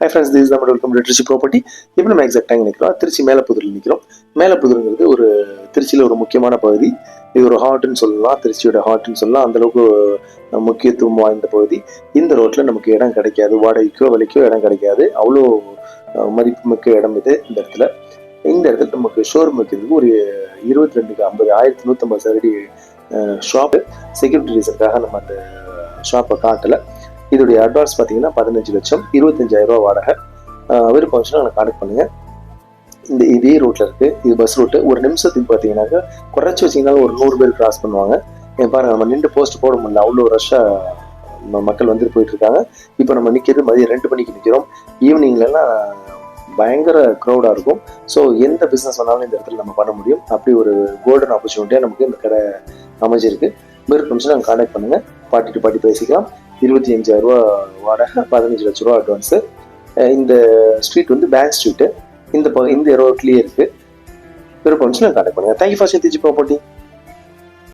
Hi friends, this நம்ம welcome to Trichy property. இப்போ நம்ம எக்ஸாக்டாக நிற்கிறோம், திருச்சி மேலப்புதூரில் நிற்கிறோம். மேலப்புதூருங்கிறது ஒரு திருச்சியில் ஒரு முக்கியமான பகுதி. இது ஒரு ஹார்ட்னு சொல்லலாம், திருச்சியோட ஹார்ட்னு சொல்லலாம். அந்தளவுக்கு முக்கியத்துவம் வாய்ந்த பகுதி. இந்த ரோட்டில் நமக்கு இடம் கிடைக்காது, வாடகைக்கோ விலைக்கோ இடம் கிடைக்காது. அவ்வளோ மதிப்புமிக்க இடம் இது. இந்த இடத்துல நமக்கு ஷோரூம் வைக்கிறதுக்கு ஒரு 22க்கு 50 1150 சதுரடி ஷாப்பு. செக்யூரிட்டி ரீசனுக்காக நம்ம அந்த ஷாப்பை காட்டலை. இதோடைய அட்வான்ஸ் பார்த்தீங்கன்னா 15 லட்சம், 25,000 ரூபா வாடகை. விருப்பம் வச்சுன்னா எனக்கு கான்டெக்ட் பண்ணுங்கள். இதே ரோட்டில் இருக்குது, இது பஸ் ரோட்டு. ஒரு நிமிஷத்துக்கு பார்த்தீங்கன்னாக்கா குறைச்சி வச்சிங்கனாலும் ஒரு 100 பேர் கிராஸ் பண்ணுவாங்க. பாருங்கள், நம்ம நின்று போஸ்ட் போட முடியல, அவ்வளோ ரஷ்ஷாக மக்கள் வந்துட்டு போயிட்டுருக்காங்க. இப்போ நம்ம நிற்கிறது மதியம் 2 மணிக்கு நிற்கிறோம். ஈவினிங்லலாம் பயங்கர க்ரௌடாக இருக்கும். ஸோ எந்த பிஸ்னஸ் வேணாலும் இந்த இடத்துல நம்ம பண்ண முடியும். அப்படி ஒரு கோல்டன் ஆப்பர்ச்சுனிட்டியாக நமக்கு இந்த கடை அமைஞ்சிருக்கு. விருப்பம்னா நாங்கள் கான்டாக்ட் பண்ணுங்கள், பார்ட்டி டு பார்ட்டி பேசிக்கலாம். 25,000 ரூபா வாடகை, 15 லட்ச ரூபா அட்வான்ஸு. இந்த ஸ்ட்ரீட் வந்து பேங்க் ஸ்ட்ரீட்டு. இந்த ரோட்லேயே இருக்குது. விருப்பம்னா கான்டாக்ட் பண்ணுங்கள். Thank you for Trichy property.